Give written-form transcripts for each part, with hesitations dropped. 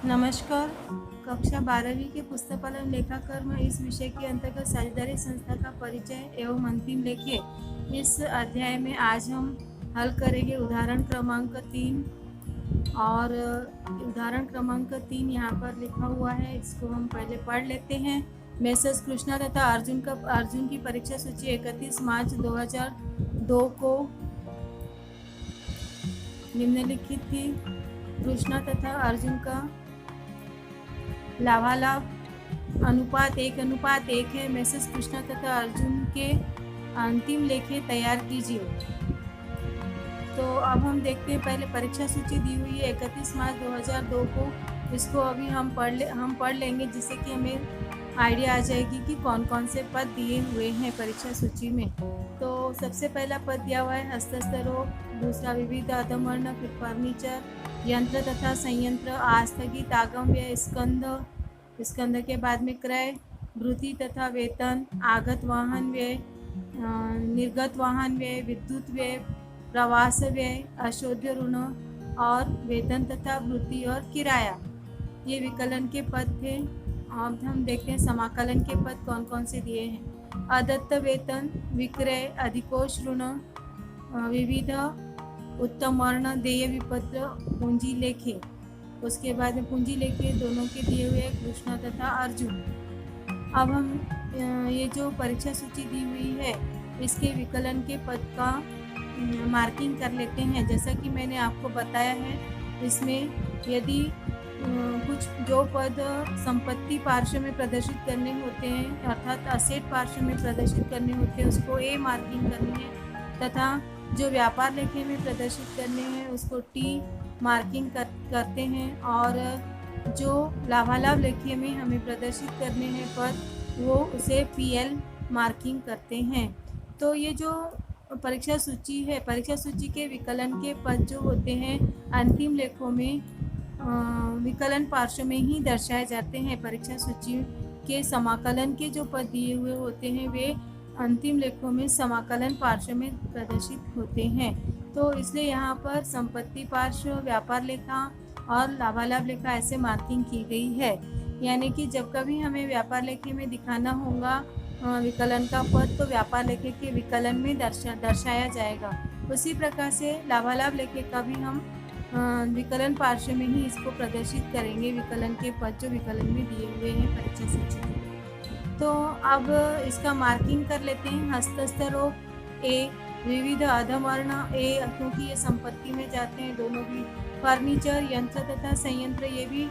नमस्कार। कक्षा 12वीं के पुस्तकालय लेखाकर्म इस विषय के अंतर्गत साझेदारी संस्था का परिचय एवं अंतिम लेखिए। इस अध्याय में आज हम हल करेंगे उदाहरण क्रमांक 3 और उदाहरण क्रमांक 3 यहाँ पर लिखा हुआ है, इसको हम पहले पढ़ लेते हैं। मैसेज कृष्णा तथा अर्जुन की परीक्षा सूची 31 मार्च 2002 को निम्नलिखित थी। कृष्णा तथा अर्जुन का लाभालाभ अनुपात 1:1 है। मैसेज कृष्णा तथा अर्जुन के अंतिम लेखे तैयार कीजिए। तो अब हम देखते हैं, पहले परीक्षा सूची दी हुई है 31 मार्च 2002 को। इसको अभी हम पढ़ लेंगे, जिससे कि हमें आइडिया आ जाएगी कि कौन कौन से पद दिए हुए हैं परीक्षा सूची में। तो सबसे पहला पद दिया हुआ है हस्तस्थ रोग, दूसरा विविध अधमवर्ण, फिर फर्नीचर, यंत्र तथा संयंत्र, आस्थगित आगम व्यय, स्कंध के बाद में क्रय, भृति तथा वेतन, आगत वाहन व्यय, निर्गत वाहन व्यय, विद्युत व्यय, प्रवास व्यय, अशोध्य ऋण और वेतन तथा भृति और किराया, ये विकलन के पद थे। अब हम देखते हैं समाकलन के पद कौन कौन से दिए हैं। अदत्त वेतन, विक्रय, अधिकोष ऋण, विविध उत्तम वर्ण, देय विपत्र, पूंजी लेखे। उसके बाद में पूंजी लेखे दोनों के दिए हुए कृष्णा तथा अर्जुन। अब हम ये जो परीक्षा सूची दी हुई है, इसके विकलन के पद का मार्किंग कर लेते हैं। जैसा कि मैंने आपको बताया है, इसमें यदि कुछ जो पद संपत्ति पार्श्व में प्रदर्शित करने होते हैं, अर्थात असेट पार्श्व में प्रदर्शित करने होते हैं, उसको ए मार्किंग करनी है, तथा जो व्यापार लेखे में प्रदर्शित करने हैं उसको टी मार्किंग करते हैं, और जो लाभालाभ लेखे में हमें प्रदर्शित करने हैं पद, वो उसे पीएल मार्किंग करते हैं। तो ये जो परीक्षा सूची है, परीक्षा सूची के विकलन के पद जो होते हैं अंतिम लेखों में विकलन पार्श्व में ही दर्शाए जाते हैं। परीक्षा सूची के समाकलन के जो पद दिए हुए होते हैं वे अंतिम लेखों में समाकलन पार्श्व में प्रदर्शित होते हैं। तो इसलिए यहाँ पर संपत्ति पार्श्व, व्यापार लेखा और लाभालाभ लेखा ऐसे मार्किंग की गई है। यानी कि जब कभी हमें व्यापार लेखे में दिखाना होगा विकलन का पद, तो व्यापार लेखे के विकलन में दर्शाया जाएगा। उसी प्रकार से लाभालाभ लेखे का भी हम विकलन पार्श्व में ही इसको प्रदर्शित करेंगे, विकलन के पद जो विकलन में दिए हुए हैं परीक्षा सूची में। तो अब इसका मार्किंग कर लेते हैं। हस्तस्थ रोग ए, विविध अधमवर्ण ए, क्योंकि ये संपत्ति में जाते हैं दोनों भी। फर्नीचर, यंत्र तथा संयंत्र, ये भी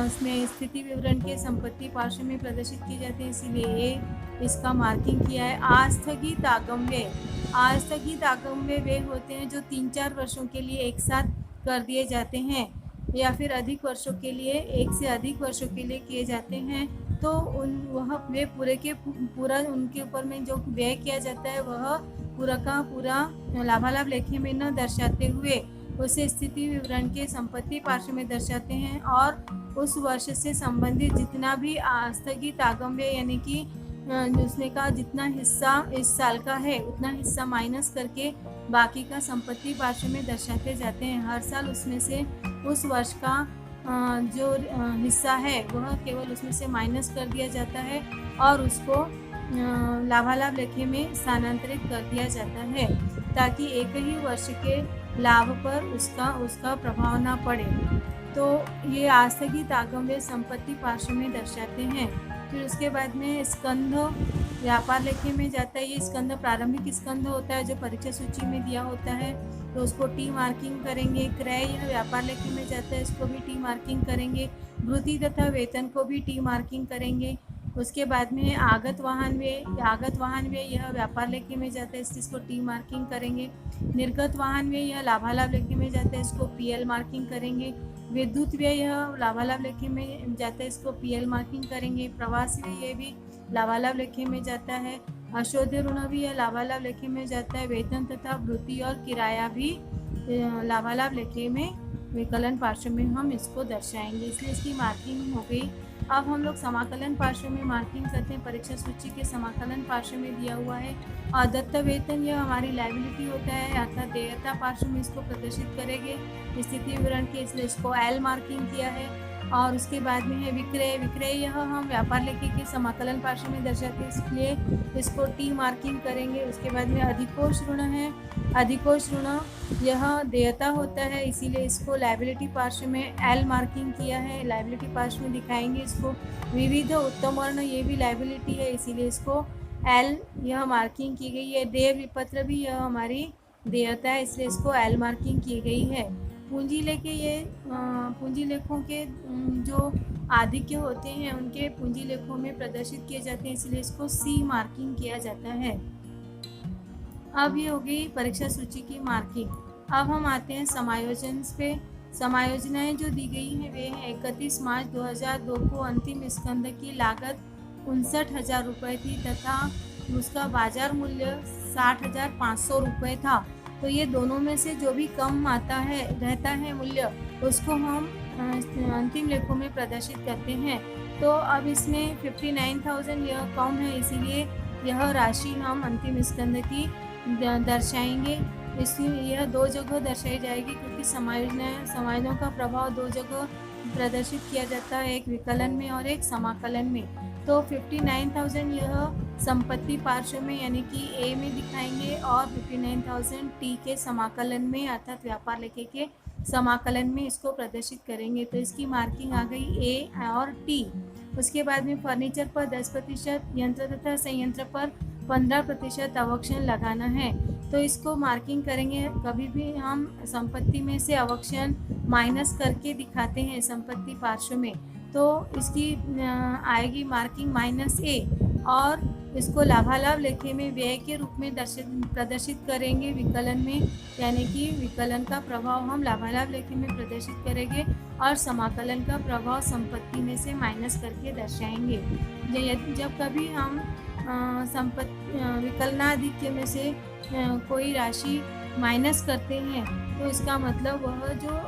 इसमें स्थिति विवरण के संपत्ति पार्श्व में प्रदर्शित किए जाते हैं, इसीलिए ए इसका मार्किंग किया है। आस्थगित आगम व्यय, आस्थगित आगम व्यय वे होते हैं जो 3-4 वर्षों के लिए एक साथ कर दिए जाते हैं, या फिर अधिक वर्षों के लिए, एक से अधिक वर्षों के लिए किए जाते हैं। तो वे पूरा उनके ऊपर में जो व्यय किया जाता है वह पूरा का पूरा लाभालाभ लेखे में न दर्शाते हुए उसे स्थिति विवरण के संपत्ति पार्श्व में दर्शाते हैं, और उस वर्ष से संबंधित जितना भी आस्थगित आगम व्यय, यानी कि उसमें का जितना हिस्सा इस साल का है उतना हिस्सा माइनस करके बाकी का संपत्ति पार्श्व में दर्शाते जाते हैं। हर साल उसमें से उस वर्ष का जो हिस्सा है वह केवल उसमें से माइनस कर दिया जाता है और उसको लाभालाभ लेखे में स्थानांतरित कर दिया जाता है, ताकि एक ही वर्ष के लाभ पर उसका प्रभाव ना पड़े। तो ये आस्थगित आगम व्यय संपत्ति पार्श्व में दर्शाते हैं। फिर उसके बाद में स्कंध व्यापार लेखे में जाता है। ये स्कंध प्रारंभिक स्कंध होता है जो परीक्षा सूची में दिया होता है, तो उसको टी मार्किंग करेंगे। क्रय यह व्यापार लेखे में जाता है, इसको भी टी मार्किंग करेंगे। भृति तथा वेतन को भी टी मार्किंग करेंगे। उसके बाद में आगत वाहन व्यय यह व्यापार लेखे में जाता है, इसको टी मार्किंग करेंगे। निर्गत वाहन व्यय यह लाभालाभ लेखे में जाता है, इसको पीएल मार्किंग करेंगे। विद्युत व्यय यह लाभालाभ लेखे में जाता है, इसको पीएल मार्किंग करेंगे। प्रवास व्यय ये भी लाभालाभ लेखे में जाता है। अशोध्य ऋण भी यह लाभालाभ लेखे में जाता है। वेतन तथा भृति और किराया भी लाभालाभ लेखे में विकलन पार्श्व में हम इसको दर्शाएंगे, इसलिए इसकी मार्किंग हो गई। अब हम लोग समाकलन पार्श्व में मार्किंग करते हैं। परीक्षा सूची के समाकलन पार्श्व में दिया हुआ है अदत्त वेतन, यह हमारी लायबिलिटी होता है, अर्थात देयता पार्श्व में इसको प्रदर्शित करेंगे स्थिति विवरण के, इसलिए इसको एल मार्किंग किया है। और उसके बाद में है विक्रय। विक्रय यह हम व्यापार लेखे के समाकलन पार्श्व में दर्शाते हैं, इसलिए इसको टी मार्किंग करेंगे। उसके बाद में अधिकोष ऋण है। अधिकोष ऋण यह देयता होता है, इसीलिए इसको लायबिलिटी पार्श्व में एल मार्किंग किया है। लायबिलिटी पार्श्व में दिखाएंगे इसको। विविध उत्तम ऋण ये भी लायबिलिटी है, इसीलिए इसको एल यह मार्किंग की गई है। देय विपत्र भी यह हमारी देयता है, इसलिए इसको एल मार्किंग की गई है। पूंजी लेखे ये पूंजी लेखों के जो आधिक्य होते हैं उनके पूंजी लेखों में प्रदर्शित किए जाते हैं, इसलिए इसको सी मार्किंग किया जाता है। अब ये हो गई परीक्षा सूची की मार्किंग। अब हम आते हैं समायोजन पे। समायोजनाएं जो दी गई हैं वे हैं 31 मार्च 2002 को अंतिम स्कंद की लागत 59,000 रुपये थी तथा उसका बाजार मूल्य 60,500 रुपये था। तो ये दोनों में से जो भी कम आता है रहता है मूल्य, उसको हम अंतिम लेखों में प्रदर्शित करते हैं। तो अब इसमें 59,000 यह कम है, इसीलिए यह राशि हम अंतिम स्कंद की दर्शाएंगे। इसलिए यह दो जगह दर्शाई जाएगी, क्योंकि समायोजनों का प्रभाव दो जगह प्रदर्शित किया जाता है, एक विकलन में और एक समाकलन में। तो 59,000 यह संपत्ति पार्श्व में यानी कि ए में दिखाएंगे और 59,000 टी के समाकलन में अर्थात व्यापार लेखे के समाकलन में इसको प्रदर्शित करेंगे। तो इसकी मार्किंग आ गई ए और टी। उसके बाद में फर्नीचर पर 10%, यंत्र तथा संयंत्र पर 15% अवक्षण लगाना है। तो इसको मार्किंग करेंगे। कभी भी हम संपत्ति में से अवक्षण माइनस करके दिखाते हैं संपत्ति पार्श्व में, तो इसकी आएगी मार्किंग -A और इसको लाभालाभ लेखे में व्यय के रूप में प्रदर्शित करेंगे विकलन में, यानी कि विकलन का प्रभाव हम लाभालाभ लेखे में प्रदर्शित करेंगे और समाकलन का प्रभाव संपत्ति में से माइनस करके दर्शाएंगे। जब कभी हम विकलनाधिक्य में से कोई राशि माइनस करते हैं तो इसका मतलब वह जो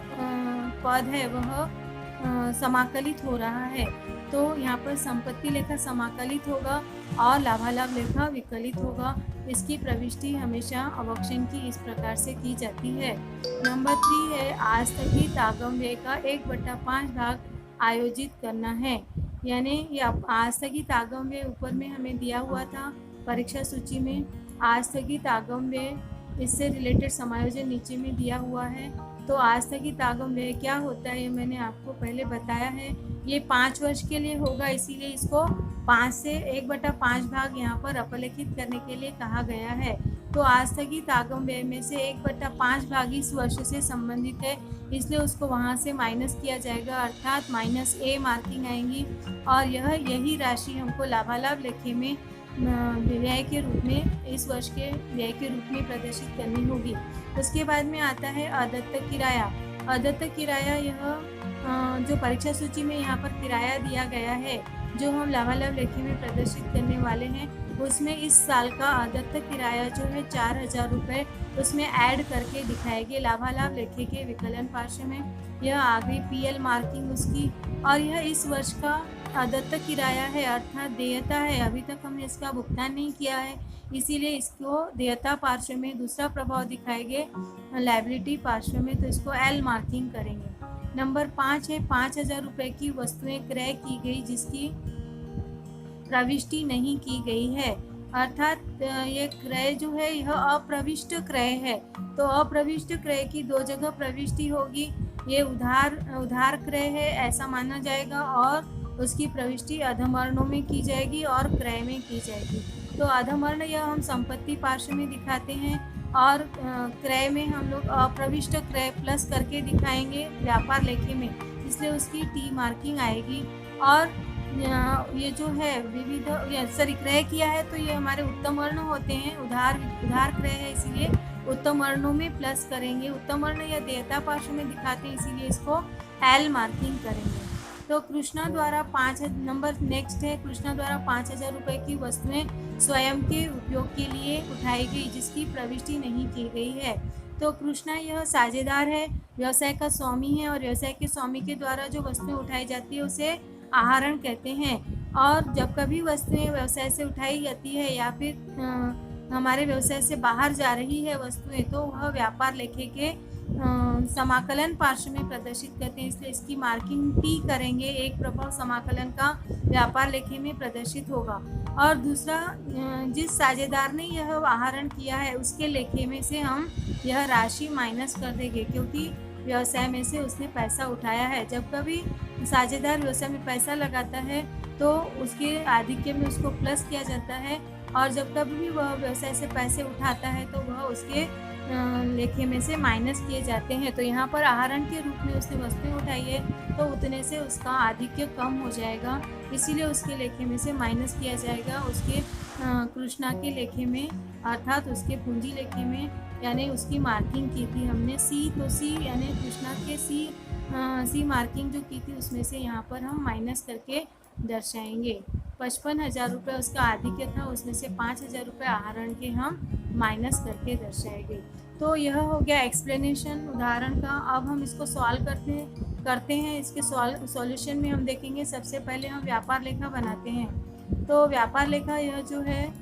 पद है वह समाकलित हो रहा है। तो यहाँ पर संपत्ति लेखा समाकलित होगा और लाभालाभ लेखा विकलित होगा। इसकी प्रविष्टि हमेशा अवक्षण की इस प्रकार से की जाती है। नंबर 3 है आस्थगित आगम व्यय का 1/5 भाग आयोजित करना है। यानी ये आस्थगित आगम व्यय ऊपर में हमें दिया हुआ था परीक्षा सूची में। आस्थगित आगम व्यय इससे रिलेटेड समायोजन नीचे में दिया हुआ है। तो आस्थगित आगम व्यय क्या होता है मैंने आपको पहले बताया है। ये 5 वर्ष के लिए होगा, इसीलिए इसको 5 से 1/5 भाग यहाँ पर अपलेखित करने के लिए कहा गया है। तो आस्थगित आगम व्यय में से 1/5 भाग इस वर्ष से संबंधित है, इसलिए उसको वहाँ से माइनस किया जाएगा, अर्थात -A मार्किंग आएंगी और यही राशि हमको लाभालाभ लेखे में व्यय के रूप में इस वर्ष के व्यय के रूप में प्रदर्शित करनी होगी। उसके बाद में आता है अदत्त किराया। अदत्त किराया यह जो परीक्षा सूची में यहाँ पर किराया दिया गया है जो हम लाभालाभ लेखे में प्रदर्शित करने वाले हैं, उसमें इस साल का अदत्त किराया जो है 4,000 रुपये उसमें ऐड करके दिखाएंगे लाभालाभ लेखे के विकलन पार्श्व में। यह आ गई PL मार्किंग उसकी, और यह इस वर्ष का अदत्त किराया है अर्थात देयता है। अभी तक हमने इसका भुगतान नहीं किया है, इसीलिए इसको देयता पार्श्व में दूसरा प्रभाव दिखाएंगे लायबिलिटी पार्श्व में, तो इसको L मार्किंग करेंगे। नंबर 5 है 5,000 रुपये की वस्तुएं क्रय की गई जिसकी प्रविष्टि नहीं की गई है, अर्थात ये क्रय जो है यह अप्रविष्ट क्रय है। तो अप्रविष्ट क्रय की 2 जगह प्रविष्टि होगी। ये उधार क्रय है ऐसा माना जाएगा और उसकी प्रविष्टि अधमवर्णों में की जाएगी और क्रय में की जाएगी। तो अधमवर्ण यह हम संपत्ति पार्श्व में दिखाते हैं और क्रय में हम लोग अप्रविष्ट क्रय प्लस करके दिखाएंगे व्यापार लेखे में, इसलिए उसकी T मार्किंग आएगी। और ये जो है विविध क्रय किया है तो ये हमारे उत्तम वर्ण होते हैं, उधार क्रय है इसीलिए उत्तम वर्णों में प्लस करेंगे। उत्तम वर्ण या देयता पार्श्व में दिखाते हैं इसीलिए इसको L मार्किंग करेंगे। तो कृष्णा द्वारा 5 नंबर नेक्स्ट है, कृष्णा द्वारा 5,000 रुपये की वस्तुएं स्वयं के उपयोग के लिए उठाई गई जिसकी प्रविष्टि नहीं की गई है। तो कृष्णा यह साझेदार है, व्यवसाय का स्वामी है और व्यवसाय के स्वामी के द्वारा जो वस्तुएं उठाई जाती है उसे आहरण कहते हैं। और जब कभी वस्तुएं व्यवसाय से उठाई जाती है या फिर हमारे व्यवसाय से बाहर जा रही है वस्तुएं, तो वह व्यापार लेखे के समाकलन पार्श्व में प्रदर्शित करते हैं, इसलिए इसकी मार्किंग टी करेंगे। एक प्रभाव समाकलन का व्यापार लेखे में प्रदर्शित होगा। और दूसरा, जिस साझेदार ने यह आहरण किया है उसके लेखे में से हम यह राशि माइनस कर देंगे, क्योंकि व्यवसाय में से उसने पैसा उठाया है। जब कभी साझेदार व्यवसाय में पैसा लगाता है तो उसके आधिक्य में उसको प्लस किया जाता है, और जब कभी भी वह व्यवसाय से पैसे उठाता है तो वह उसके लेखे में से माइनस किए जाते हैं। तो यहाँ पर आहरण के रूप में उसने वस्तुएं उठाई है तो उतने से उसका आधिक्य कम हो जाएगा, इसीलिए उसके लेखे में से माइनस किया जाएगा उसके कृष्णा के लेखे में, अर्थात उसके पूंजी लेखे में, यानी उसकी मार्किंग की थी हमने सी, तो सी यानी कृष्णा के सी मार्किंग जो की थी उसमें से यहाँ पर हम माइनस करके दर्शाएंगे। 55,000 रुपये उसका आधिक्य था, उसमें से 5,000 रुपये आहरण के हम माइनस करके दर्शाएंगे। तो यह हो गया एक्सप्लेनेशन उदाहरण का। अब हम इसको सॉल्व करते हैं। इसके सॉल्यूशन में हम देखेंगे, सबसे पहले हम व्यापार लेखा बनाते हैं। तो व्यापार लेखा यह जो है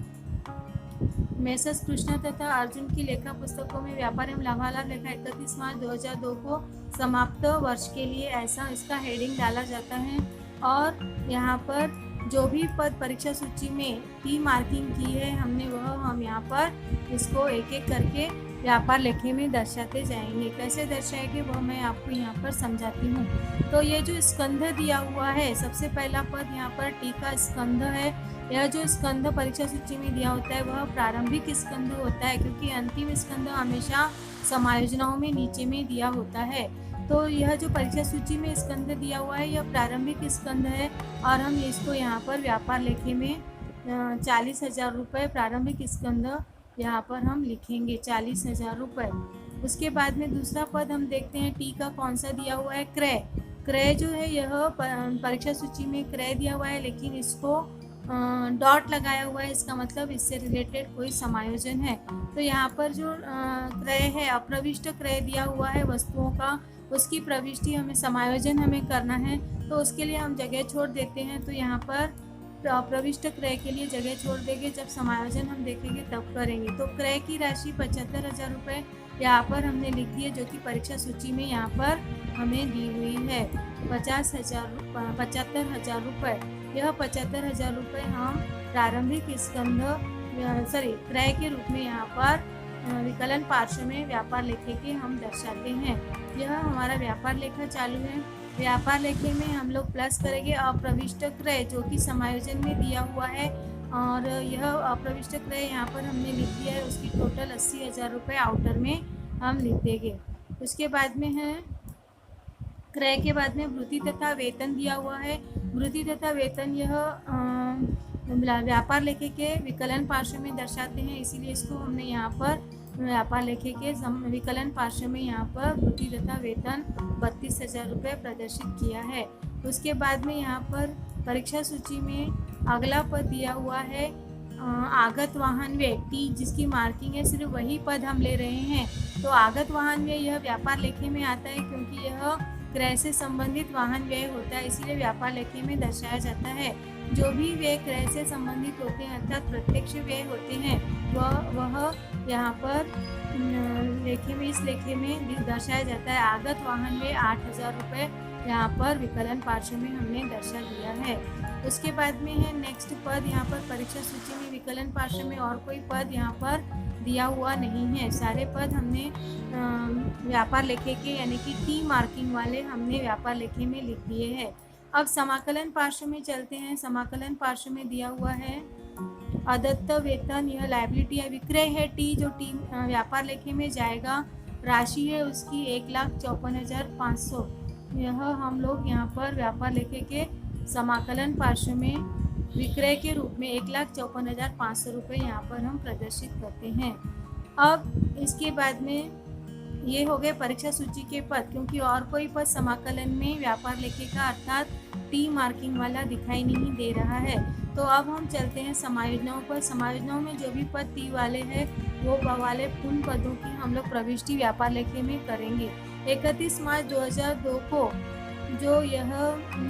मेसर्स कृष्णा तथा अर्जुन की लेखा पुस्तकों में व्यापार एवं लाभालाभ लेखा 31 मार्च 2002 को समाप्त वर्ष के लिए ऐसा इसका हेडिंग डाला जाता है। और यहाँ पर जो भी पद परीक्षा सूची में टी मार्किंग की है हमने, वह हम यहाँ पर इसको एक एक करके व्यापार लेखे में दर्शाते जाएंगे। कैसे दर्शाएंगे वह मैं आपको यहाँ पर समझाती हूँ। तो ये जो स्कंध दिया हुआ है, सबसे पहला पद यहाँ पर टी का स्कंध है। यह जो स्कंध परीक्षा सूची में दिया होता है वह प्रारंभिक स्कंध होता है, क्योंकि अंतिम स्कंध हमेशा समायोजनाओं में नीचे में दिया होता है। तो यह जो परीक्षा सूची में स्कंध दिया हुआ है यह प्रारंभिक स्कंध है, और हम इसको यहाँ पर व्यापार लेखे में 40,000 रुपये प्रारंभिक स्कंध यहाँ पर हम लिखेंगे 40,000 रुपये। उसके बाद में दूसरा पद हम देखते हैं टी का कौन सा दिया हुआ है, क्रय। क्रय जो है यह परीक्षा सूची में क्रय दिया हुआ है, लेकिन इसको डॉट लगाया हुआ है, इसका मतलब इससे रिलेटेड कोई समायोजन है। तो यहाँ पर जो क्रय है, अप्रविष्ट क्रय दिया हुआ है वस्तुओं का, उसकी प्रविष्टि हमें समायोजन हमें करना है, तो उसके लिए हम जगह छोड़ देते हैं। तो यहाँ पर प्रविष्ट क्रय के लिए जगह छोड़ देंगे, जब समायोजन हम देखेंगे तब करेंगे। तो क्रय की राशि 75,000 रुपये यहाँ पर हमने लिख दी है, जो कि परीक्षा सूची में यहाँ पर हमें दी हुई है 75,000 रुपये। यह 75,000 रुपये हम प्रारंभिक स्कंध क्रय के रूप में यहाँ पर विकलन पार्श्व में व्यापार लेखे के हम दर्शाते हैं। यह हमारा व्यापार लेखा चालू है। व्यापार लेखे में हम लोग प्लस करेंगे अप्रविष्ट क्रय, जो कि समायोजन में दिया हुआ है, और यह अप्रविष्ट क्रय यहाँ पर हमने लिख दिया है, उसकी टोटल 80,000 रुपये आउटर में हम लिख देंगे। उसके बाद में है क्रय के बाद में वृत्ति तथा वेतन दिया हुआ है। वृत्ति तथा वेतन यह व्यापार लेखे के विकलन पार्श्व में दर्शाते हैं, इसीलिए इसको हमने यहाँ पर व्यापार लेखे के विकलन पार्श्व में यहाँ पर वृत्ति तथा वेतन 32,000 रुपये प्रदर्शित किया है। उसके बाद में यहाँ पर परीक्षा सूची में अगला पद दिया हुआ है आगत वाहन व्यय टी, जिसकी मार्किंग है, सिर्फ वही पद हम ले रहे हैं। तो आगत वाहन व्यय यह व्यापार लेखे में आता है, क्योंकि यह क्रय से संबंधित वाहन व्यय होता है, इसीलिए व्यापार लेखे में दर्शाया जाता है। जो भी व्यय क्रय से संबंधित होते हैं, अर्थात प्रत्यक्ष व्यय होते हैं, वह यहाँ पर इस लेखे में दर्शाया जाता है। आगत वाहन व्यय 8,000 रुपये यहाँ पर विकलन पार्श्व में हमने दर्शा दिया है। उसके बाद में है नेक्स्ट पद, यहाँ पर परीक्षा सूची में विकलन पार्श्व में और कोई पद यहाँ पर दिया हुआ नहीं है। सारे पद हमने व्यापार लेखे के यानी कि टी मार्किंग वाले हमने व्यापार लेखे में लिख दिए हैं। अब समाकलन पार्श्व में चलते हैं। समाकलन पार्श्व में दिया हुआ है अदत्त वेतन, यह लायबिलिटी है। विक्रय है टी, जो टी व्यापार लेखे में जाएगा। राशि है उसकी 1,54,500। यह हम लोग यहाँ पर व्यापार लेखे के समाकलन पार्श्व में विक्रय के रूप में 1,54,500 रुपये यहाँ पर हम प्रदर्शित करते हैं। अब इसके बाद में ये हो गए परीक्षा सूची के पद, क्योंकि और कोई पद समाकलन में व्यापार लेखे का अर्थात टी मार्किंग वाला दिखाई नहीं दे रहा है। तो अब हम चलते हैं समायोजनाओं पर। समायोजनाओं में जो भी पद टी वाले हैं वो वाले उन पदों की हम लोग प्रविष्टि व्यापार लेखे में करेंगे। 31 मार्च 2002 को जो यह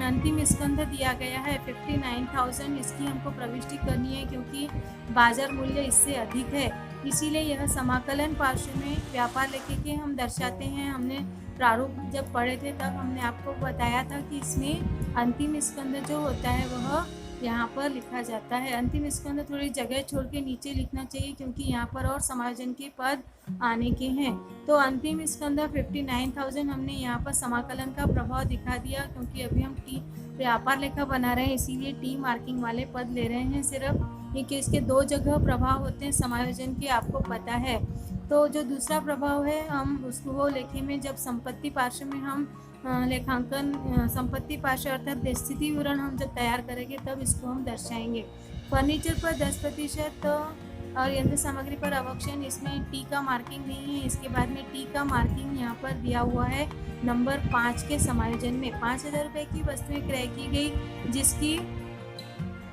अंतिम स्कंध दिया गया है 59,000, इसकी हमको प्रविष्टि करनी है क्योंकि बाजार मूल्य इससे अधिक है। इसीलिए यह समाकलन पार्श्व में व्यापार लेखे के हम दर्शाते हैं। हमने प्रारूप जब पढ़े थे तब हमने आपको बताया था कि इसमें अंतिम स्कंध जो होता है वह यहाँ पर लिखा जाता है। अंतिम स्कंध थोड़ी जगह छोड़ के नीचे लिखना चाहिए क्योंकि यहाँ पर और समायोजन के पद आने के हैं। तो अंतिम स्कंध 59,000 हमने यहाँ पर समाकलन का प्रभाव दिखा दिया क्योंकि अभी हम टी व्यापार लेखा बना रहे हैं, इसीलिए टी मार्किंग वाले पद ले रहे हैं सिर्फ, क्योंकि इसके 2 जगह प्रभाव होते हैं समायोजन के, आपको पता है। तो जो दूसरा प्रभाव है हम उसको वो लेखे में जब संपत्ति पार्श्व में हम लेखांकन संपत्ति पार्श्व अर्थात स्थिति विवरण हम जब तैयार करेंगे तब इसको हम दर्शाएंगे। फर्नीचर पर 10% और यंत्र सामग्री पर अवक्षय, इसमें टी का मार्किंग नहीं है। इसके बाद में टी का मार्किंग यहाँ पर दिया हुआ है नंबर 5 के समायोजन में। 5,000 रुपये की वस्तुएं क्रय की गई जिसकी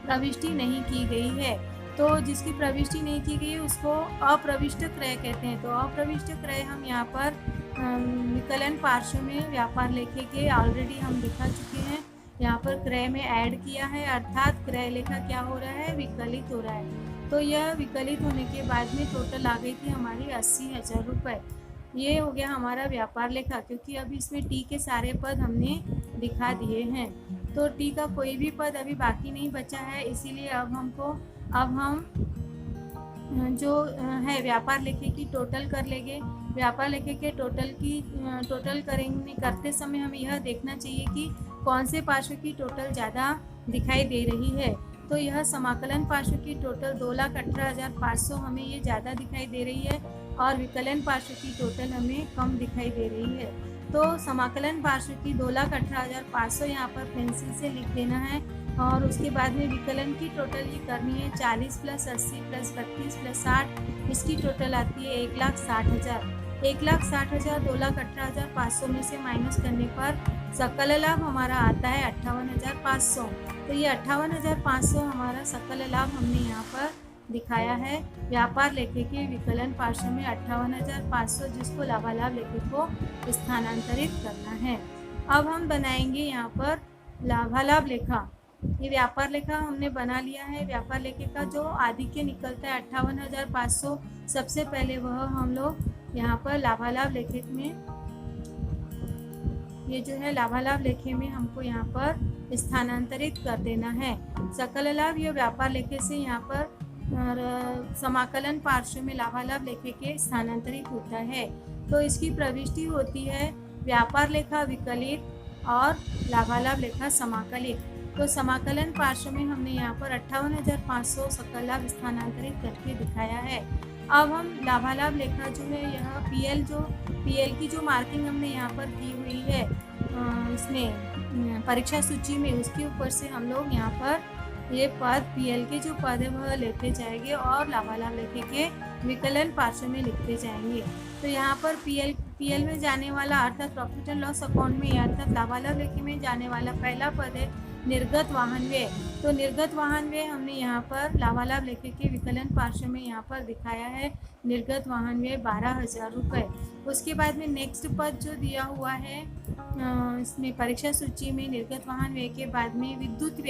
प्रविष्टि नहीं की गई है। तो जिसकी प्रविष्टि नहीं की गई उसको अप्रविष्ट क्रय कहते हैं। तो अप्रविष्ट क्रय हम यहाँ पर विकलन पार्श्व में व्यापार लेखे के ऑलरेडी हम दिखा चुके हैं। यहाँ पर क्रय में ऐड किया है, अर्थात क्रय लेखा क्या हो रहा है, विकलित हो रहा है। तो यह विकलित होने के बाद में टोटल आ गई थी हमारी 80,000 रुपये। ये हो गया हमारा व्यापार लेखा, क्योंकि अभी इसमें टी के सारे पद हमने दिखा दिए हैं। तो टी का कोई भी पद अभी बाकी नहीं बचा है, इसीलिए अब हम जो है व्यापार लेखे की टोटल कर लेंगे। व्यापार लेखे के टोटल करते समय हमें यह देखना चाहिए कि कौन से पार्श्व की टोटल ज़्यादा दिखाई दे रही है। तो यह समाकलन पार्श्व की टोटल 2,18,500 हमें ये ज़्यादा दिखाई दे रही है और विकलन पार्श्व की टोटल हमें कम दिखाई दे रही है। तो समाकलन पार्श्व की 2,18,500 यहाँ पर पेंसिल से लिख देना है और उसके बाद में विकलन की टोटल ये करनी है 40 + 80 + 32 + 60, इसकी टोटल आती है 1,60,000। 1,60,000 2,18,500 में से माइनस करने पर सकल लाभ हमारा आता है 58,500। तो ये 58,500 हमारा सकल लाभ हमने यहाँ पर दिखाया है व्यापार लेखे के विकलन पार्श्व में 58,500, जिसको लाभालाभ लेखे को स्थानांतरित करना है। अब हम बनाएंगे यहाँ पर लाभालाभ लेखा। ये व्यापार लेखा हमने बना लिया है। व्यापार लेखे का जो आधिक्य निकलता है 58,500, सबसे पहले वह हम लोग यहाँ पर लाभालाभ लेखे में, ये जो है लाभालाभ लेखे में हमको यहाँ पर स्थानांतरित कर देना है। सकल लाभ ये व्यापार लेखे से यहाँ पर समाकलन पार्श्व में लाभालाभ लेखे के स्थानांतरित होता है। तो इसकी प्रविष्टि होती है व्यापार लेखा विकलित और लाभालाभ लेखा समाकलित। तो समाकलन पार्श्व में हमने यहाँ पर 58,500 सकल लाभ स्थानांतरित करके दिखाया है। अब हम लाभालाभ लेखा जो है यह पीएल की जो मार्किंग हमने यहाँ पर की हुई है इसमें परीक्षा सूची में, उसके ऊपर से हम लोग यहाँ पर ये पद पीएल के जो पद है वह लेते जाएंगे और लाभालाभ लेखे के विकलन पार्श्व में लिखते जाएंगे। तो यहाँ पर पीएल में जाने वाला अर्थात प्रॉफिट एंड लॉस अकाउंट में अर्थात लाभालाभ लेखे में जाने वाला पहला पद है निर्गत वाहन व्यय। तो निर्गत वाहन व्यय हमने यहाँ पर लाभालाभ लेखे के विकलन पार्श्व में यहाँ पर दिखाया है निर्गत वाहन व्यय 12,000 रुपये। उसके बाद में नेक्स्ट पद जो दिया हुआ है इसमें परीक्षा सूची में निर्गत वाहन व्यय के बाद में विद्युत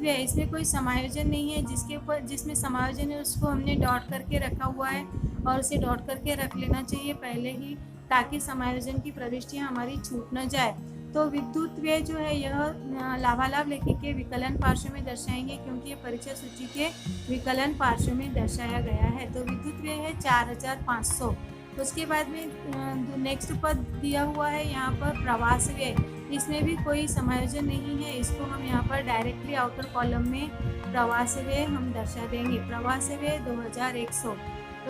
व्यय, इसमें कोई समायोजन नहीं है। जिसके ऊपर जिसमें समायोजन है उसको हमने डॉट करके रखा हुआ है और उसे डॉट करके रख लेना चाहिए पहले ही, ताकि समायोजन की प्रविष्टियाँ हमारी छूट न जाए। तो विद्युत व्यय जो है यह लाभालाभ लेखे के विकलन पार्श्व में दर्शाएंगे क्योंकि ये परीक्षा सूची के विकलन पार्श्व में दर्शाया गया है। तो विद्युत व्यय है 4,500। उसके बाद में नेक्स्ट पद दिया हुआ है यहाँ पर प्रवास व्यय, इसमें भी कोई समायोजन नहीं है। इसको हम यहाँ पर डायरेक्टली आउटर कॉलम में प्रवास व्यय हम दर्शा देंगे, प्रवास व्यय 2,100।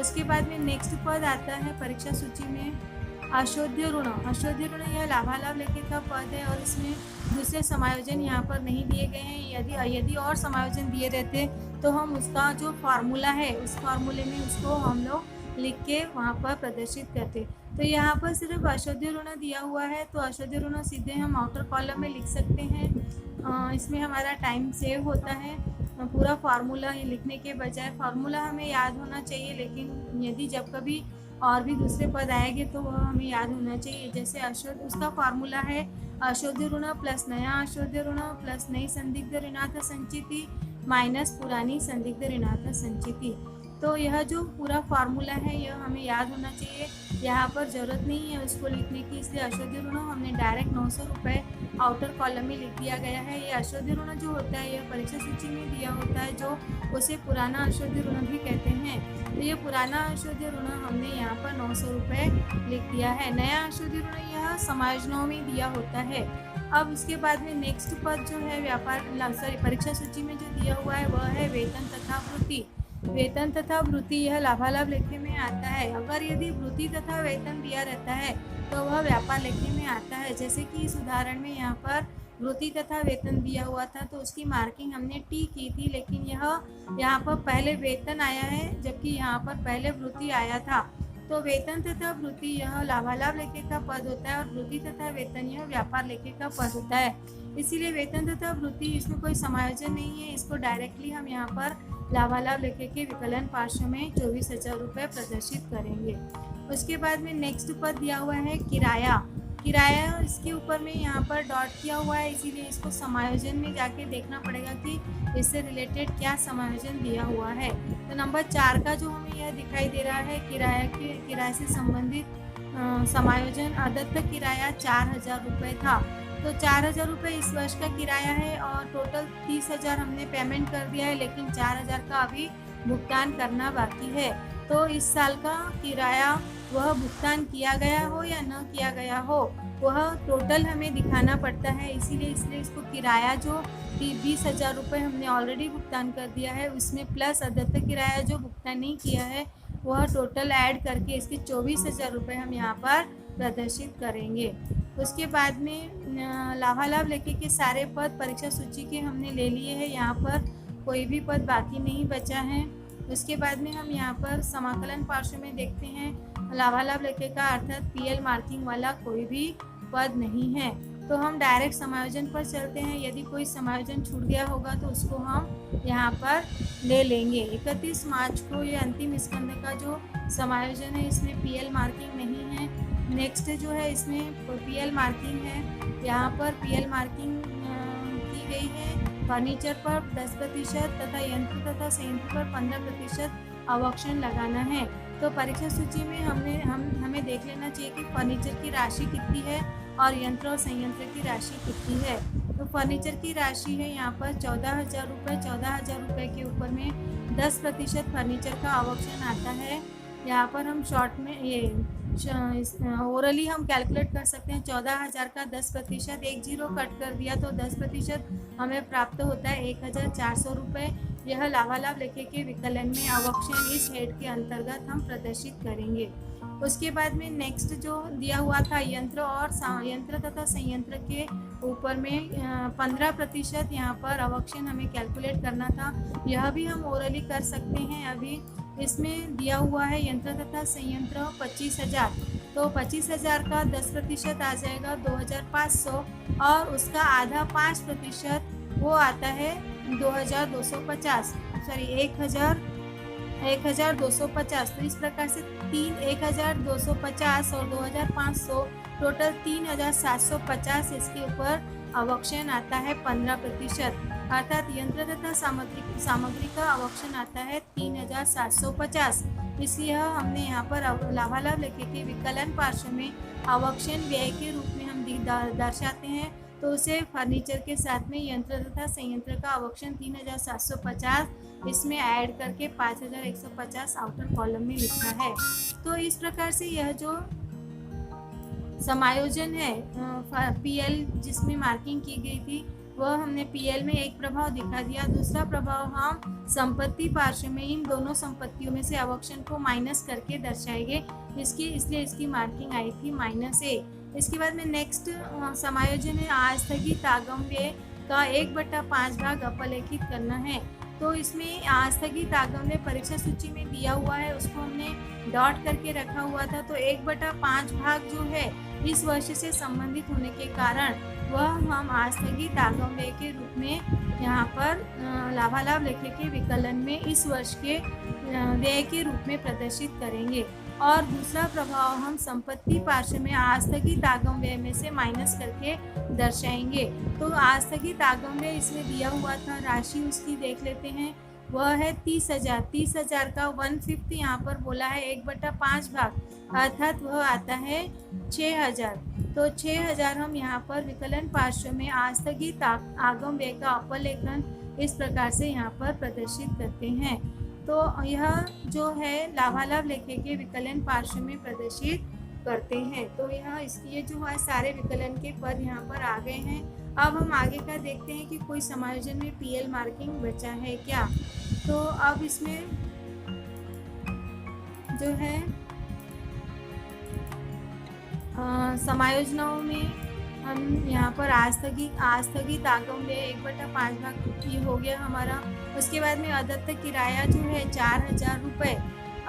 उसके बाद में नेक्स्ट पद आता है परीक्षा सूची में अशोध्य ऋण। अशोध्य ऋण यह लाभालाभ लेखे का पद है और इसमें दूसरे समायोजन यहाँ पर नहीं दिए गए हैं। यदि और समायोजन दिए रहते तो हम उसका जो फार्मूला है उस फार्मूले में उसको हम लोग लिख के वहाँ पर प्रदर्शित करते। तो यहाँ पर सिर्फ अशोध्य ऋण दिया हुआ है, तो अशोध्य ऋण सीधे हम आउटर कॉलम में लिख सकते हैं। इसमें हमारा टाइम सेव होता है। पूरा फार्मूला लिखने के बजाय फार्मूला हमें याद होना चाहिए, लेकिन यदि जब कभी और भी दूसरे पद आएंगे तो वह हमें याद होना चाहिए। जैसे उसका फार्मूला है अशोध्य ऋण प्लस नया अशोध्य ऋण प्लस नई संदिग्ध ऋणार्थ संचिति माइनस पुरानी संदिग्ध ऋणार्थ संचिति। तो यह जो पूरा फार्मूला है यह हमें याद होना चाहिए। यहाँ पर ज़रूरत नहीं है उसको लिखने की, इसलिए अशोध्य ऋण हमने डायरेक्ट 900 रुपये आउटर कॉलम में लिख दिया गया है। ये अशोध्य ऋण जो होता है यह परीक्षा सूची में दिया होता है, जो उसे पुराना अशोध्य ऋण भी कहते हैं। तो ये पुराना अशोध्य ऋण हमने यहाँ पर 900 रुपये लिख दिया है। नया अशोध्य ऋण यह समायोजनों में दिया होता है। अब उसके बाद में नेक्स्ट पद जो है परीक्षा सूची में जो दिया हुआ है वह है वेतन तथा वृत्ति। वेतन तथा वृत्ति यह लाभालाभ लेखे में आता है। अगर यदि वृत्ति तथा वेतन दिया रहता है तो वह व्यापार लेखे में आता है। जैसे कि इस उदाहरण में यहाँ पर वृत्ति तथा वेतन दिया हुआ था तो उसकी मार्किंग हमने टी की थी, लेकिन यह यहाँ पर पहले वेतन आया है जबकि यहाँ पर पहले वृत्ति आया था। तो वेतन तथा वृत्ति यह लाभालाभ लेखे का पद होता है और वृत्ति तथा वेतन यह व्यापार लेखे का पद होता है। इसीलिए वेतन तथा वृत्ति इसमें कोई समायोजन नहीं है, इसको डायरेक्टली हम यहाँ पर लाभालाभ लेखे के विकलन पार्श्व में 24,000 रुपये प्रदर्शित करेंगे। उसके बाद में नेक्स्ट पद दिया हुआ है किराया। किराया इसके ऊपर में यहाँ पर डॉट किया हुआ है, इसीलिए इसको समायोजन में जाके देखना पड़ेगा कि इससे रिलेटेड क्या समायोजन दिया हुआ है। तो नंबर 4 का जो हमें यह दिखाई दे रहा है किराए से संबंधित समायोजन अदत्त किराया 4,000 रुपये था। तो 4,000 रुपये इस वर्ष का किराया है और टोटल 30,000 हमने पेमेंट कर दिया है, लेकिन 4,000 का अभी भुगतान करना बाकी है। तो इस साल का किराया वह भुगतान किया गया हो या न किया गया हो वह टोटल हमें दिखाना पड़ता है। इसीलिए इसको किराया जो 20,000 रुपये हमने ऑलरेडी भुगतान कर दिया है उसमें प्लस अदत्त किराया जो भुगतान नहीं किया है वह टोटल ऐड करके इसके 24,000 रुपये हम यहाँ पर प्रदर्शित करेंगे। उसके बाद में लाभालाभ लेखे के सारे पद परीक्षा सूची के हमने ले लिए हैं, यहाँ पर कोई भी पद बाकी नहीं बचा है। उसके बाद में हम यहाँ पर समाकलन पार्श्व में देखते हैं लाभालाभ लेखे का अर्थात पीएल मार्किंग वाला कोई भी पद नहीं है। तो हम डायरेक्ट समायोजन पर चलते हैं। यदि कोई समायोजन छूट गया होगा तो उसको हम यहाँ पर ले लेंगे। 31 मार्च को ये अंतिम स्कंद का जो समायोजन है इसमें पीएल मार्किंग नहीं है। नेक्स्ट जो है इसमें पीएल मार्किंग है, यहाँ पर पीएल मार्किंग की गई है। फर्नीचर पर 10% तथा यंत्र तथा संयंत्र पर 15% अवक्षण लगाना है। तो परीक्षा सूची में हमें देख लेना चाहिए कि फर्नीचर की राशि कितनी है और यंत्र और संयंत्र की राशि कितनी है। तो फर्नीचर की राशि है यहाँ पर 14,000 रुपये। 14,000 रुपये के ऊपर में 10% फर्नीचर का अवक्षण आता है। यहाँ पर हम शॉर्ट में ओरली हम कैलकुलेट कर सकते हैं। 14,000 का 10%, एक जीरो कट कर दिया तो 10% हमें प्राप्त होता है 1,400 रुपये। यह लाभालाभ लेखे के विकलन में अवक्षण इस हेड के अंतर्गत हम प्रदर्शित करेंगे। उसके बाद में नेक्स्ट जो दिया हुआ था यंत्र तथा संयंत्र के ऊपर में 15% यहाँ पर अवक्षण हमें कैलकुलेट करना था। यह भी हम ओरली कर सकते हैं। अभी इसमें दिया हुआ है यंत्र तथा संयंत्र 25,000, तो 25,000 का 10% आ जाएगा 2,500 और उसका आधा 5% वो आता है 1,250 तो इस प्रकार से 1,250 और 2,500 टोटल 3,750 इसके ऊपर अवक्षण आता है 15%, अर्थात यंत्र तथा सामग्री का अवक्षण आता है 3,750। इसलिए हमने यहाँ पर लाभालाभ लेखे के विकलन पार्श्व में अवक्षण व्यय के रूप में हम दर्शाते हैं। तो उसे फर्नीचर के साथ में यंत्र तथा संयंत्र का अवक्षण 3,750 इसमें ऐड करके 5,150 आउटर कॉलम में लिखना है। तो इस प्रकार से यह जो समायोजन है पीएल जिसमें मार्किंग की गई थी वह हमने पीएल में एक प्रभाव दिखा दिया। दूसरा प्रभाव हम संपत्ति पार्श्व में इन दोनों संपत्तियों में से अवक्षण को माइनस करके दर्शाएंगे। इसलिए इसकी मार्किंग आई थी -A। इसके बाद में नेक्स्ट समायोजन है आस्थगित आगम व्यय का 1/5 भाग अपलेखित करना है। तो इसमें आस्थगित आगम व्यय परीक्षा सूची में दिया हुआ है, उसको हमने डॉट करके रखा हुआ था। तो 1/5 भाग जो है इस वर्ष से संबंधित होने के कारण वह हम आस्थगित आगम व्यय के रूप में यहाँ पर लाभालाभ लेखे के विकलन में इस वर्ष के व्यय के रूप में प्रदर्शित करेंगे। और दूसरा प्रभाव हम संपत्ति पार्श्व में आस्थगित आगम व्यय में से माइनस करके दर्शाएंगे। तो आस्थगित आगम व्यय इसमें दिया हुआ था, राशि उसकी देख लेते हैं। वह है 30,000। 30,000 का 1/5 यहाँ पर बोला है 1/5 भाग, अर्थात वह आता है 6,000। तो 6,000 हम यहाँ पर विकलन पार्श्व में आस्थगित आगम व्यय का अपलेखन इस प्रकार से यहाँ पर प्रदर्शित करते हैं। तो यह जो है लाभालाभ लेखे के विकलन पार्श्व में प्रदर्शित करते हैं। तो यह ये जो है सारे विकलन के पद यहाँ पर आ गए हैं। अब हम आगे का देखते हैं कि कोई समायोजन में पीएल मार्किंग बचा है क्या। तो अब इसमें जो है समायोजनों में हम यहाँ पर आस्थगित आगम व्यय 1/5 भाग ये हो गया हमारा। उसके बाद में अदत्त किराया जो है 4,000 रुपये।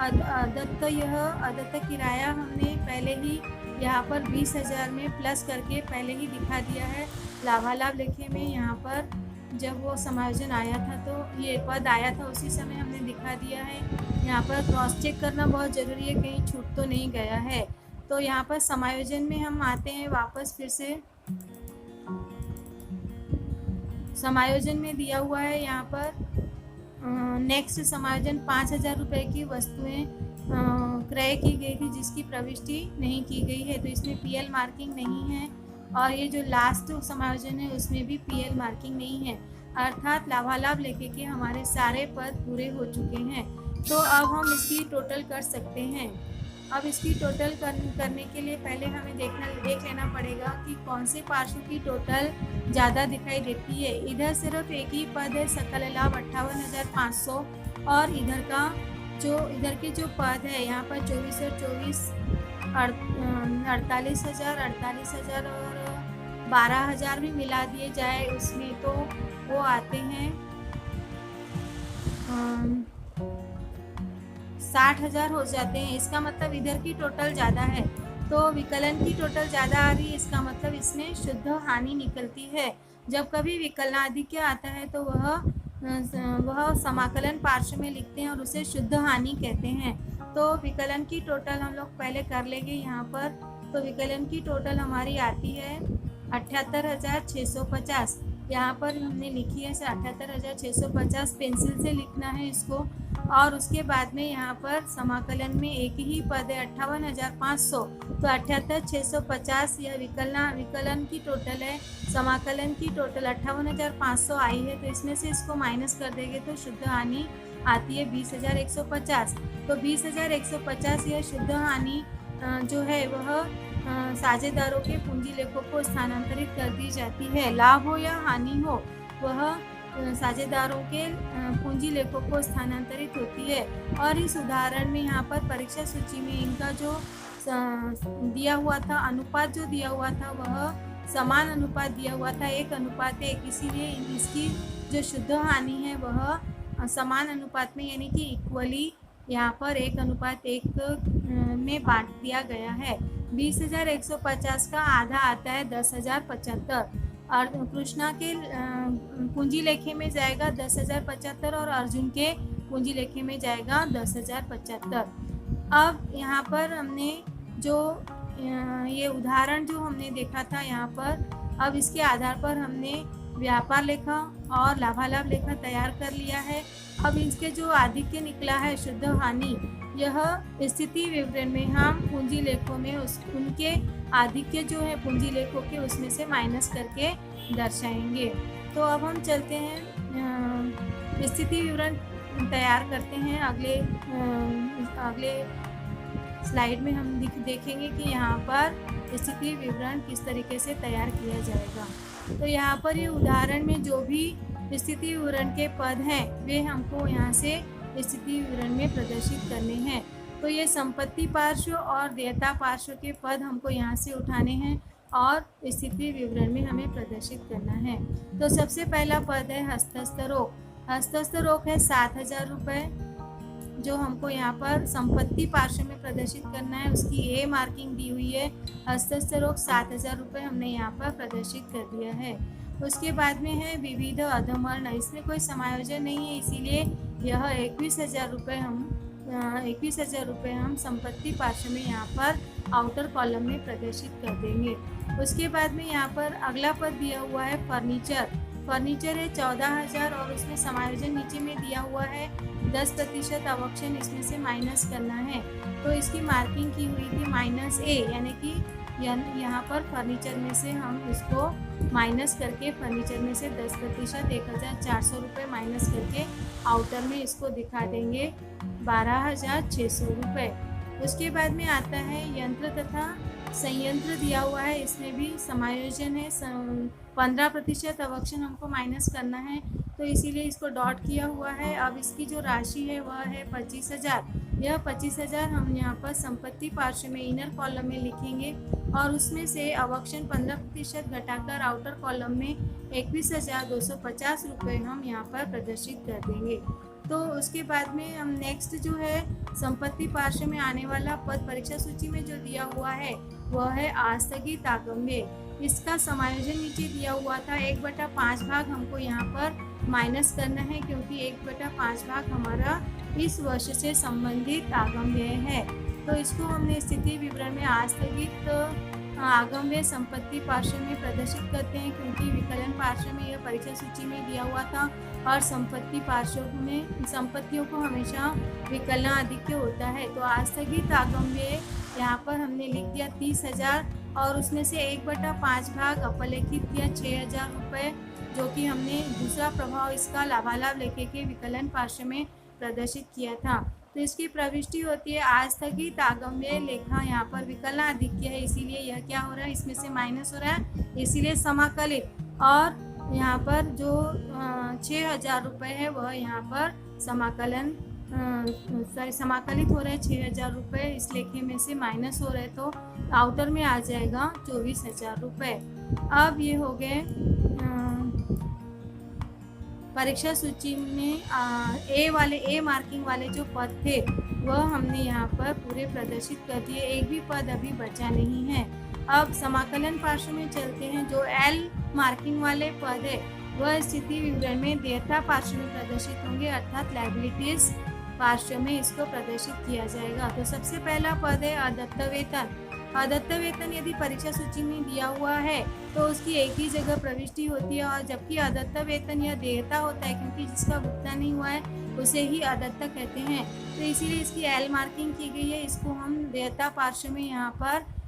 अदत्त किराया हमने पहले ही यहाँ पर 20,000 में प्लस करके पहले ही दिखा दिया है लाभालाभ लेखे में। यहाँ पर जब वो समायोजन आया था तो ये पद आया था उसी समय हमने दिखा दिया है। यहाँ पर क्रॉस चेक करना बहुत ज़रूरी है, कहीं छूट तो नहीं गया है। तो यहाँ पर समायोजन में हम आते हैं वापस फिर से। समायोजन में दिया हुआ है यहाँ पर नेक्स्ट समायोजन 5,000 रुपये की वस्तुएं क्रय की गई थी जिसकी प्रविष्टि नहीं की गई है, तो इसमें पीएल मार्किंग नहीं है। और ये जो लास्ट समायोजन है उसमें भी पीएल मार्किंग नहीं है, अर्थात लाभालाभ लेखे के हमारे सारे पद पूरे हो चुके हैं। तो अब हम इसकी टोटल कर सकते हैं। अब इसकी टोटल करने के लिए पहले हमें देख लेना पड़ेगा कि कौन से पार्श्व की टोटल ज़्यादा दिखाई देती है। इधर सिर्फ एक ही पद है सकल लाभ 58,500, और इधर के जो पद है यहाँ पर 24 और 24 48,000 और 12,000 भी मिला दिए जाए उसमें तो वो आते हैं 60,000 हो जाते हैं। इसका मतलब इधर की टोटल ज़्यादा है, तो विकलन की टोटल ज़्यादा आ रही है, इसका मतलब इसमें शुद्ध हानि निकलती है। जब कभी विकलनाधिक्य आता है तो वह समाकलन पार्श्व में लिखते हैं और उसे शुद्ध हानि कहते हैं। तो विकलन की टोटल हम लोग पहले कर लेंगे यहाँ पर। तो विकलन की टोटल हमारी आती है 78,650। यहाँ पर हमने लिखी है 78,650, पेंसिल से लिखना है इसको। और उसके बाद में यहाँ पर समाकलन में एक ही पद है 58,500, तो 78,650 यह विकलन की टोटल है। समाकलन की टोटल 58,500 आई है, तो इसमें से इसको माइनस कर देंगे तो शुद्ध हानि आती है 20,150। तो 20,150 यह शुद्ध हानि जो है वह साझेदारों के पूंजी लेखों को स्थानांतरित कर दी जाती है। लाभ हो या हानि हो वह साझेदारों के पूंजी लेखों को स्थानांतरित होती है। और इस उदाहरण में यहाँ पर परीक्षा सूची में इनका जो दिया हुआ था अनुपात जो दिया हुआ था वह समान अनुपात दिया हुआ था 1:1, इसीलिए इसकी जो शुद्ध हानि है वह समान अनुपात में यानी कि इक्वली यहाँ पर 1:1 में बांट दिया गया है। 20,150 का आधा आता है 10,075, और कृष्णा के पूंजी लेखे में जाएगा 10,075 और अर्जुन के पूंजी लेखे में जाएगा 10,075। अब यहाँ पर हमने जो ये उदाहरण जो हमने देखा था यहाँ पर, अब इसके आधार पर हमने व्यापार लेखा और लाभालाभ लेखा तैयार कर लिया है। अब इसके जो आधिक्य निकला है शुद्ध हानि, यह स्थिति विवरण में हम पूंजी लेखों में उनके आधिक्य जो है पूंजी लेखों के उसमें से माइनस करके दर्शाएंगे। तो अब हम चलते हैं स्थिति विवरण तैयार करते हैं। अगले स्लाइड में हम देखेंगे कि यहाँ पर स्थिति विवरण किस तरीके से तैयार किया जाएगा। तो यहाँ पर ये उदाहरण में जो भी स्थिति विवरण के पद हैं वे हमको यहाँ से स्थिति विवरण में प्रदर्शित करने हैं। तो ये संपत्ति पार्श्व और देयता पार्श्व के पद हमको यहाँ से उठाने हैं और स्थिति विवरण में हमें प्रदर्शित करना है। तो सबसे पहला पद है हस्तस्थ रोग। हस्तस्थ रोग है 7,000 रुपये, जो हमको यहाँ पर संपत्ति पार्श्व में प्रदर्शित करना है। उसकी ए मार्किंग दी हुई है। हस्तस्थ रोग 7,000 रुपये हमने यहाँ पर प्रदर्शित कर दिया है। उसके बाद में है विविध अधमर्ण, इसमें कोई समायोजन नहीं है इसीलिए यह 21,000 रुपये हम 21,000 रुपये हम संपत्ति पार्श्व में यहाँ पर आउटर कॉलम में प्रदर्शित कर देंगे। उसके बाद में यहाँ पर अगला पद दिया हुआ है फर्नीचर है 14,000 और उसमें समायोजन नीचे में दिया हुआ है 10% अवक्षण इसमें से माइनस करना है। तो इसकी मार्किंग की हुई थी -A, यानी कि यहाँ पर फर्नीचर में से हम इसको माइनस करके फर्नीचर में से 10% 1,400 रुपये माइनस करके आउटर में इसको दिखा देंगे 12,600 रुपये। उसके बाद में आता है यंत्र तथा संयंत्र दिया हुआ है, इसमें भी समायोजन है 15% अवक्षण हमको माइनस करना है, तो इसीलिए इसको डॉट किया हुआ है। अब इसकी जो राशि है वह है 25,000। यह 25,000 हम यहाँ पर संपत्ति पार्श्व में इनर कॉलम में लिखेंगे और उसमें से अवक्षण 15% घटाकर आउटर कॉलम में 21,250 रुपये हम यहाँ पर प्रदर्शित कर देंगे। तो उसके बाद में हम नेक्स्ट जो है संपत्ति पार्श्व में आने वाला पद परीक्षा सूची में जो दिया हुआ है वह है आस्थगित आगम्य। इसका समायोजन नीचे दिया हुआ था 1/5 भाग हमको यहाँ पर माइनस करना है, क्योंकि 1/5 भाग हमारा इस वर्ष से संबंधित आगम्य है। तो इसको हमने स्थिति विवरण में आस्थगित आगम्य संपत्ति पार्श्व में प्रदर्शित करते हैं, क्योंकि विकलन पार्श्व में यह परीक्षा सूची में दिया हुआ था और संपत्ति पार्श्व में संपत्तियों को हमेशा विकलनाधिक्य होता है। तो आस्थगित आगम्य यहाँ पर हमने लिख दिया 30,000 और उसमें से 1/5 भाग अपलेखित किया 6,000 रुपये, जो कि हमने दूसरा प्रभाव इसका लाभालाभ लेखे के विकलन पार्श्व में प्रदर्शित किया था। तो इसकी प्रविष्टि होती है आस्थगित आगम्य लेखा, यहाँ पर विकलनाधिक्य है इसीलिए यह क्या हो रहा है, इसमें से माइनस हो रहा है, इसीलिए समाकलित। और यहाँ पर जो 6,000 रुपये है वह यहाँ पर समाकलित हो रहे हैं 6,000 रुपये, इस लेखे में से माइनस हो रहे, तो आउटर में आ जाएगा 24,000 रुपये। अब ये हो गए परीक्षा सूची में ए मार्किंग वाले जो पद थे वह हमने यहाँ पर पूरे प्रदर्शित कर दिए, एक भी पद अभी बचा नहीं है। अब समाकलन पार्श्व में चलते हैं। जो एल मार्किंग वाले पद है वह स्थिति विवरण में देयता पार्श्व में प्रदर्शित होंगे, अर्थात लायबिलिटीज पार्श्व में इसको प्रदर्शित किया जाएगा। तो सबसे पहला पद है अदत्त वेतन। अदत्त वेतन यदि परीक्षा सूची में दिया हुआ है तो उसकी एक ही जगह प्रविष्टि होती है, और जबकि अदत्त वेतन यह देयता होता है, क्योंकि जिसका भुगतान नहीं हुआ है उसे ही अदत्त कहते हैं। तो इसीलिए इसकी एल मार्किंग की गई है। इसको हम देयता पार्श्व में यहाँ पर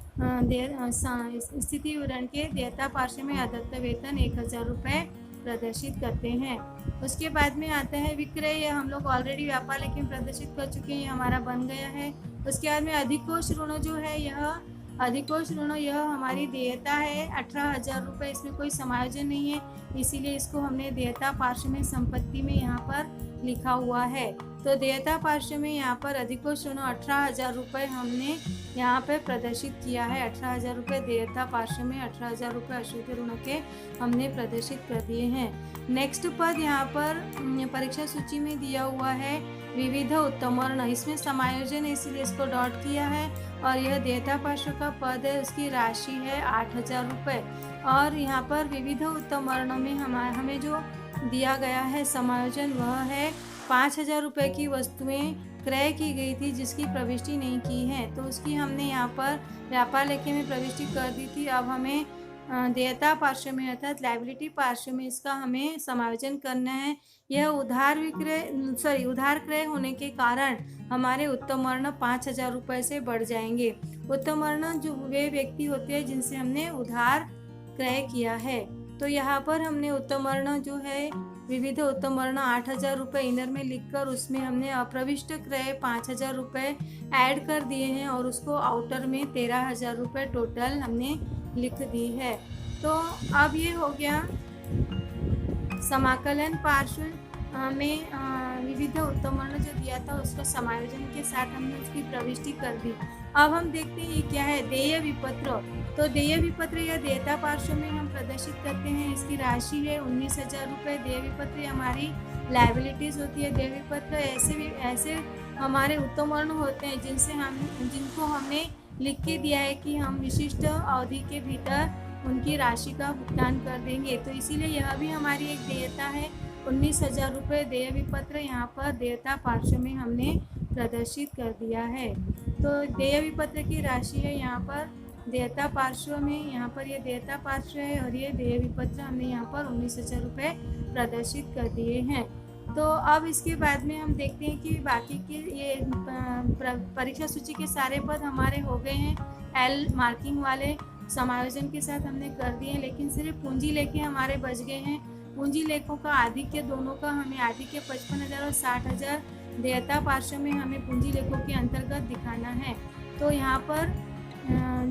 स्थिति विवरण के देयता पार्श्व में अदत्त वेतन 1,000 रुपये प्रदर्शित करते हैं। उसके बाद में आता है विक्रय। यह हम लोग ऑलरेडी व्यापार लेखे में प्रदर्शित कर चुके हैं, ये हमारा बन गया है। उसके बाद में अधिकोष ऋण जो है, यह अधिकोष ऋण यह हमारी देयता है 18,000 रुपये, इसमें कोई समायोजन नहीं है, इसीलिए इसको हमने देयता पार्श्व में संपत्ति में यहाँ पर लिखा हुआ है। तो देयता पार्श्व में यहाँ पर अधिकोष ऋण 18,000 रुपये हमने यहाँ पर प्रदर्शित किया है। 18,000 रुपये देयता पार्श्व में, 18,000 रुपये अशुद्ध ऋण के हमने प्रदर्शित कर दिए हैं। नेक्स्ट पद यहाँ पर परीक्षा सूची में दिया हुआ है विविध उत्तम वर्ण, इसमें समायोजन है इसीलिए इसको डॉट किया है, और यह देयता पार्श्व का पद है, उसकी राशि है 8,000 रुपये। और यहाँ पर विविध उत्तम वर्ण में हमें जो दिया गया है समायोजन वह है 5,000 रुपये की वस्तुएं क्रय की गई थी जिसकी प्रविष्टि नहीं की है, तो उसकी हमने यहाँ पर व्यापार लेखे में प्रविष्टि कर दी थी। अब हमें देयता पार्श्व में अर्थात लायबिलिटी पार्श्व में इसका हमें समायोजन करना है। यह उधार क्रय होने के कारण हमारे उत्तम वर्ण 5,000 रुपये से बढ़ जाएंगे। उत्तम वर्ण जो वे व्यक्ति होते हैं जिनसे हमने उधार क्रय किया है, तो यहाँ पर हमने उत्तम वर्ण जो है विविध उत्तम वर्ण 8,000 रुपये इनर में लिखकर उसमें हमने अप्रविष्ट क्रय 5,000 रुपये ऐड कर दिए हैं और उसको आउटर में 13,000 रुपये टोटल हमने लिख दी है। तो अब ये हो गया समाकलन पार्श्व में विविध उत्तम वर्ण जो दिया था उसका समायोजन के साथ हमने उसकी प्रविष्टि कर दी। अब हम देखते हैं ये क्या है, देय विपत्र। तो देय विपत्र या देयता पार्श्व में हम प्रदर्शित करते हैं, इसकी राशि है 19,000 रुपये। देय विपत्र हमारी लायबिलिटीज होती है। देय विपत्र ऐसे हमारे उत्तम वर्ण होते हैं जिनको हमने लिख के दिया है कि हम विशिष्ट अवधि के भीतर उनकी राशि का भुगतान कर देंगे, तो इसीलिए यह भी हमारी एक देयता है 19,000 रुपये। देय विपत्र यहाँ पर देयता पार्श्व में हमने प्रदर्शित कर दिया है। तो देय विपत्र की राशि है यहाँ पर देयता पार्श्व में, यहाँ पर ये देयता पार्श्व है और ये देय विपत्र हमने यहाँ पर 19,000 रुपये प्रदर्शित कर दिए हैं। तो अब इसके बाद में हम देखते हैं कि बाकी के ये परीक्षा सूची के सारे पद हमारे हो गए हैं। एल मार्किंग वाले समायोजन के साथ हमने कर दिए हैं, लेकिन सिर्फ पूंजी लेखे हमारे बच गए हैं। पूंजी लेखों का आधिक्य दोनों का हमें आधिक्य 55,000 और 60,000 देयता पार्श्व में हमें पूंजी लेखों के अंतर्गत दिखाना है। तो यहाँ पर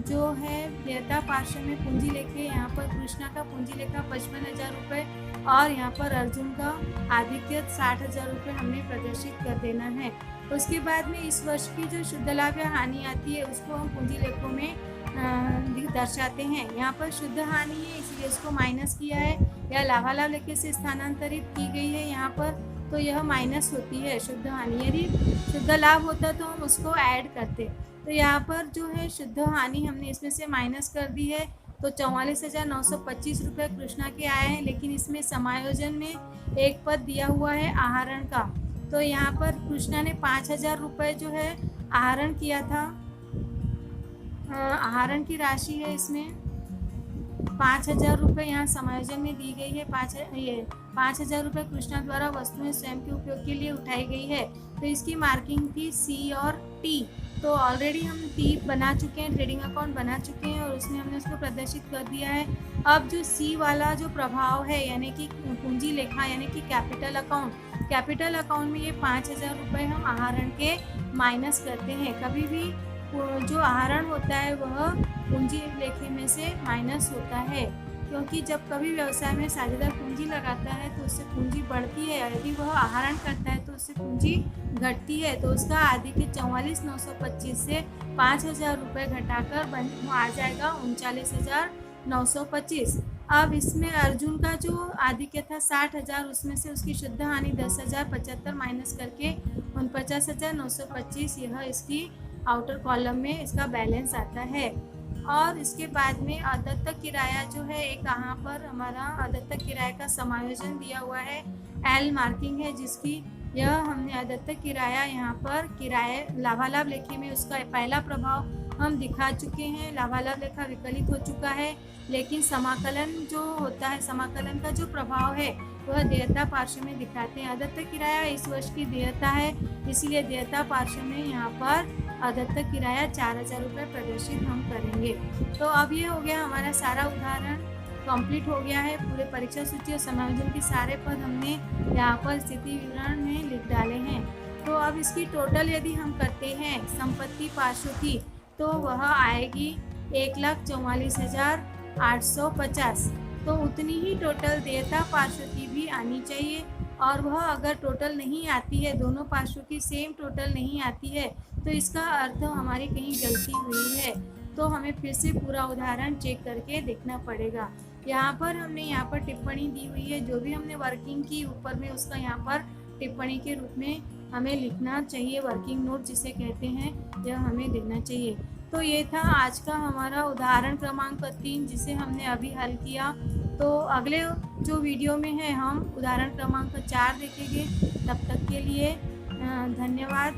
जो है देयता पार्श्व में पूंजी लेखे, यहाँ पर कृष्णा का पूंजी लेखा 55,000 रुपये और यहाँ पर अर्जुन का आधिक्य 60,000 रुपये हमने प्रदर्शित कर देना है। उसके बाद में इस वर्ष की जो शुद्ध लाभ या हानि आती है उसको हम पूंजी लेखों में दर्शाते हैं। यहाँ पर शुद्ध हानि है इसलिए इसको माइनस किया है, या लाभालाभ लेखे से स्थानांतरित की गई है यहाँ पर, तो यह माइनस होती है शुद्ध हानि। यदि शुद्ध लाभ होता तो हम उसको ऐड करते। तो यहाँ पर जो है शुद्ध हानि हमने इसमें से माइनस कर दी है, तो 44,925 रुपये कृष्णा के आए हैं, लेकिन इसमें समायोजन में एक पद दिया हुआ है आहरण का। तो यहाँ पर कृष्णा ने 5,000 रुपये जो है आहरण किया था। आहरण की राशि है इसमें 5,000 रुपये यहाँ समायोजन में दी गई है। 5,000 रुपये कृष्णा द्वारा वस्तुएं स्वयं के उपयोग के लिए उठाई गई है। तो इसकी मार्किंग थी सी और टी। तो ऑलरेडी हम टी बना चुके हैं, ट्रेडिंग अकाउंट बना चुके हैं और उसमें हमने उसको प्रदर्शित कर दिया है। अब जो सी वाला जो प्रभाव है यानी कि पूंजी लेखा यानी कि कैपिटल अकाउंट में ये 5,000 रुपये हम आहरण के माइनस करते हैं। कभी भी जो आहरण होता है वह पूंजी लेखे में से माइनस होता है, क्योंकि जब कभी व्यवसाय में साझेदार पूंजी लगाता है तो उससे पूंजी बढ़ती है, यदि वह आहरण करता है तो उससे पूंजी घटती है। तो उसका आधिक्य 44,925 से 5,000 रुपये घटाकर आ जाएगा 39,925। अब इसमें अर्जुन का जो आधिक्य था 60,000, उसमें से उसकी शुद्ध हानि 10,075 माइनस करके 49,925 यह इसकी आउटर कॉलम में इसका बैलेंस आता है। और इसके बाद में अदत्त किराया जो है एक यहाँ पर हमारा अदत्त किराए का समायोजन दिया हुआ है, एल मार्किंग है जिसकी यह हमने अदत्त किराया यहाँ पर किराए लाभालाभ लेखे में उसका पहला प्रभाव हम दिखा चुके हैं। लाभालाभ लेखा विकलित हो चुका है, लेकिन समाकलन जो होता है, समाकलन का जो प्रभाव है वह देयता पार्श्व में दिखाते हैं। अदत्त किराया इस वर्ष की देयता है, इसलिए देयता पार्श्व में यहाँ पर अदत्त किराया 4,000 रुपये प्रदर्शित हम करेंगे। तो अब ये हो गया हमारा सारा उदाहरण कंप्लीट हो गया है। पूरे परीक्षा सूची और समायोजन के सारे पद हमने यहाँ पर स्थिति विवरण में लिख डाले हैं। तो अब इसकी टोटल यदि हम करते हैं संपत्ति पार्श्व की, तो वह आएगी 1,44,850। तो उतनी ही टोटल देयता पार्श्व की भी आनी चाहिए, और वह अगर टोटल नहीं आती है, दोनों पार्श्वों की सेम टोटल नहीं आती है, तो इसका अर्थ हमारी कहीं गलती हुई है। तो हमें फिर से पूरा उदाहरण चेक करके देखना पड़ेगा। यहाँ पर हमने यहाँ पर टिप्पणी दी हुई है, जो भी हमने वर्किंग की ऊपर में उसका यहाँ पर टिप्पणी के रूप में हमें लिखना चाहिए। वर्किंग नोट जिसे कहते हैं, यह हमें देना चाहिए। तो ये था आज का हमारा उदाहरण क्रमांक 3 जिसे हमने अभी हल किया। तो अगले जो वीडियो में है हम उदाहरण क्रमांक 4 देखेंगे। तब तक के लिए धन्यवाद।